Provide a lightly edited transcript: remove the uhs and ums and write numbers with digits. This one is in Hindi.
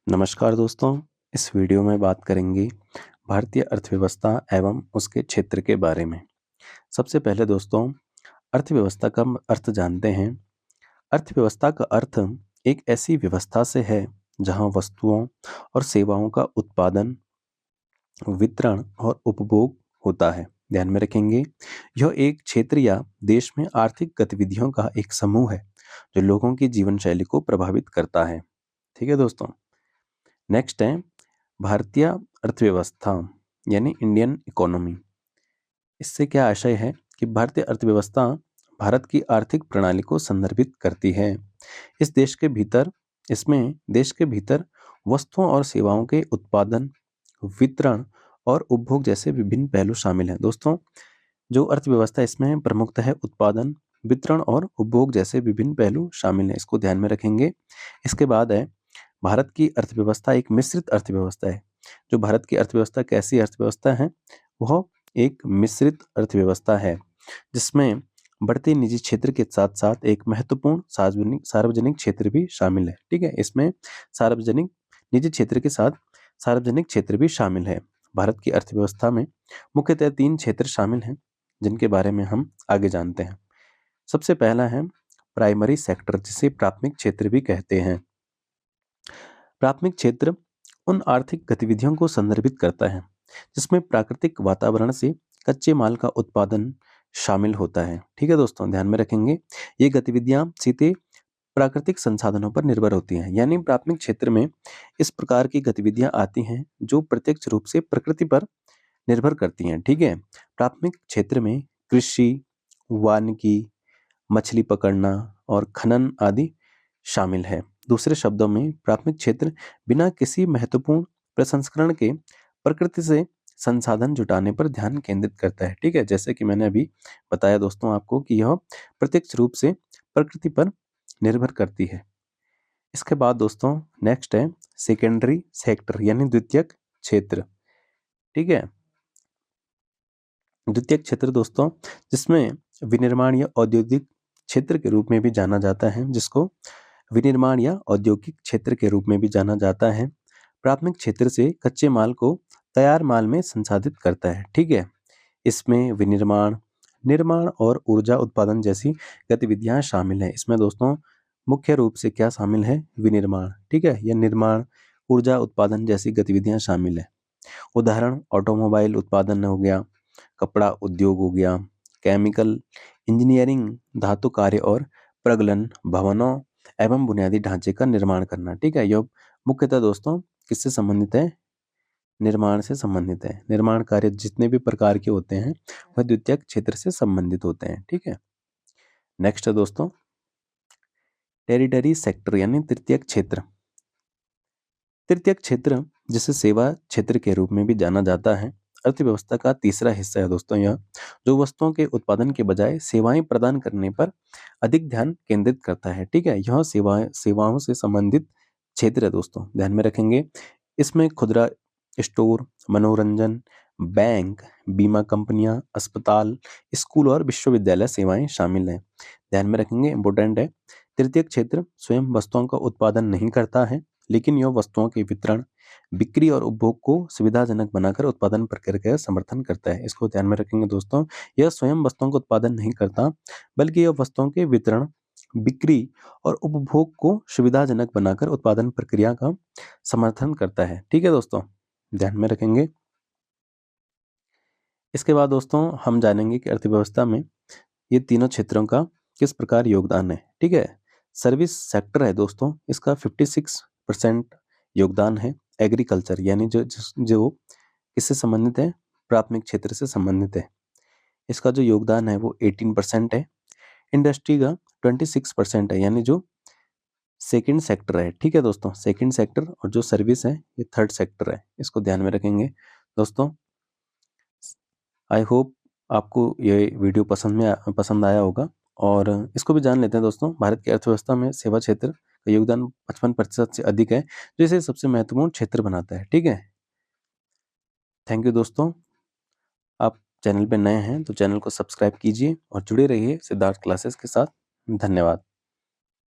नमस्कार दोस्तों, इस वीडियो में बात करेंगे भारतीय अर्थव्यवस्था एवं उसके क्षेत्र के बारे में। सबसे पहले दोस्तों, अर्थव्यवस्था का अर्थ जानते हैं। अर्थव्यवस्था का अर्थ एक ऐसी व्यवस्था से है जहां वस्तुओं और सेवाओं का उत्पादन, वितरण और उपभोग होता है। ध्यान में रखेंगे, यह एक क्षेत्र या देश में आर्थिक गतिविधियों का एक समूह है जो लोगों की जीवन शैली को प्रभावित करता है। ठीक है दोस्तों। नेक्स्ट है भारतीय अर्थव्यवस्था यानी इंडियन इकोनॉमी। इससे क्या आशय है कि भारतीय अर्थव्यवस्था भारत की आर्थिक प्रणाली को संदर्भित करती है। इस देश के भीतर इसमें देश के भीतर वस्तुओं और सेवाओं के उत्पादन, वितरण और उपभोग जैसे विभिन्न पहलू शामिल हैं। दोस्तों, जो अर्थव्यवस्था इसमें प्रमुखतः उत्पादन, वितरण और उपभोग जैसे विभिन्न पहलू शामिल हैं। इसको ध्यान में रखेंगे। इसके बाद है भारत की अर्थव्यवस्था एक मिश्रित अर्थव्यवस्था है। जो भारत की अर्थव्यवस्था कैसी अर्थव्यवस्था है, वह एक मिश्रित अर्थव्यवस्था है जिसमें बढ़ते निजी क्षेत्र के साथ साथ एक महत्वपूर्ण सार्वजनिक क्षेत्र भी शामिल है। ठीक है, इसमें सार्वजनिक निजी क्षेत्र के साथ सार्वजनिक क्षेत्र भी शामिल है। भारत की अर्थव्यवस्था में मुख्यतः 3 क्षेत्र शामिल हैं जिनके बारे में हम आगे जानते हैं। सबसे पहला है प्राइमरी सेक्टर, जिसे प्राथमिक क्षेत्र भी कहते हैं। प्राथमिक क्षेत्र उन आर्थिक गतिविधियों को संदर्भित करता है जिसमें प्राकृतिक वातावरण से कच्चे माल का उत्पादन शामिल होता है। ठीक है दोस्तों, ध्यान में रखेंगे, ये गतिविधियां सीधे प्राकृतिक संसाधनों पर निर्भर होती हैं। यानी प्राथमिक क्षेत्र में इस प्रकार की गतिविधियां आती हैं जो प्रत्यक्ष रूप से प्रकृति पर निर्भर करती हैं। ठीक है, प्राथमिक क्षेत्र में कृषि, वानिकी, मछली पकड़ना और खनन आदि शामिल है। दूसरे शब्दों में प्राथमिक क्षेत्र बिना किसी महत्वपूर्ण प्रसंस्करण के प्रकृति से संसाधन जुटाने पर ध्यान केंद्रित करता है। ठीक है, जैसे कि मैंने अभी बताया दोस्तों आपको कि यह प्रत्यक्ष रूप से प्रकृति पर निर्भर करती है। इसके बाद दोस्तों नेक्स्ट है सेकेंडरी सेक्टर यानी द्वितीयक क्षेत्र। ठीक है, द्वितीयक क्षेत्र दोस्तों जिसमें विनिर्माण या औद्योगिक क्षेत्र के रूप में भी जाना जाता है, जिसको विनिर्माण या औद्योगिक क्षेत्र के रूप में भी जाना जाता है, प्राथमिक क्षेत्र से कच्चे माल को तैयार माल में संसाधित करता है। ठीक है, इसमें विनिर्माण, निर्माण और ऊर्जा उत्पादन जैसी गतिविधियां शामिल हैं। इसमें दोस्तों मुख्य रूप से क्या शामिल है? विनिर्माण। ठीक है, यह निर्माण, ऊर्जा उत्पादन जैसी गतिविधियां शामिल है। उदाहरण ऑटोमोबाइल उत्पादन हो गया, कपड़ा उद्योग हो गया, केमिकल इंजीनियरिंग, धातु कार्य और प्रगलन, भवनों एवं बुनियादी ढांचे का निर्माण करना। ठीक है, यह मुख्यतः दोस्तों किससे संबंधित है? निर्माण से संबंधित है। निर्माण कार्य जितने भी प्रकार के होते हैं वह द्वितीयक क्षेत्र से संबंधित होते हैं। ठीक है, नेक्स्ट है दोस्तों टेरिटरी सेक्टर यानी तृतीयक क्षेत्र। तृतीयक क्षेत्र जिसे सेवा क्षेत्र के रूप में भी जाना जाता है, अर्थव्यवस्था का तीसरा हिस्सा है दोस्तों यह, जो वस्तुओं के उत्पादन के बजाय सेवाएं प्रदान करने पर अधिक ध्यान केंद्रित करता है। ठीक है, यह सेवाओं से संबंधित क्षेत्र है दोस्तों, ध्यान में रखेंगे। इसमें खुदरा स्टोर, मनोरंजन, बैंक, बीमा कंपनियां, अस्पताल, स्कूल और विश्वविद्यालय सेवाएं शामिल हैं। ध्यान में रखेंगे, इंपॉर्टेंट है। तृतीयक क्षेत्र स्वयं वस्तुओं का उत्पादन नहीं करता है, लेकिन यह वस्तुओं के वितरण, बिक्री और उपभोग को सुविधाजनक बनाकर उत्पादन प्रक्रिया का समर्थन करता है। इसको ध्यान में रखेंगे दोस्तों, यह स्वयं वस्तुओं का उत्पादन नहीं करता, बल्कि यह वस्तुओं के वितरण, बिक्री और उपभोग को सुविधाजनक बनाकर उत्पादन प्रक्रिया का समर्थन करता है। ठीक है दोस्तों, ध्यान में रखेंगे। इसके बाद दोस्तों हम जानेंगे कि अर्थव्यवस्था में ये तीनों क्षेत्रों का किस प्रकार योगदान है। ठीक है, सर्विस सेक्टर है दोस्तों, इसका 56% योगदान है। एग्रीकल्चर यानी जो किससे संबंधित है? प्राथमिक क्षेत्र से संबंधित है, इसका जो योगदान है वो 18% है। इंडस्ट्री का 26% है, यानी जो सेकंड सेक्टर है। ठीक है दोस्तों, सेकंड सेक्टर, और जो सर्विस है ये थर्ड सेक्टर है। इसको ध्यान में रखेंगे दोस्तों। आई होप आपको ये वीडियो पसंद आया होगा, और इसको भी जान लेते हैं दोस्तों। भारत की अर्थव्यवस्था में सेवा क्षेत्र का योगदान 55% से अधिक है, जो इसे सबसे महत्वपूर्ण क्षेत्र बनाता है। ठीक है, थैंक यू दोस्तों। आप चैनल पे नए हैं तो चैनल को सब्सक्राइब कीजिए और जुड़े रहिए सिद्धार्थ क्लासेस के साथ। धन्यवाद।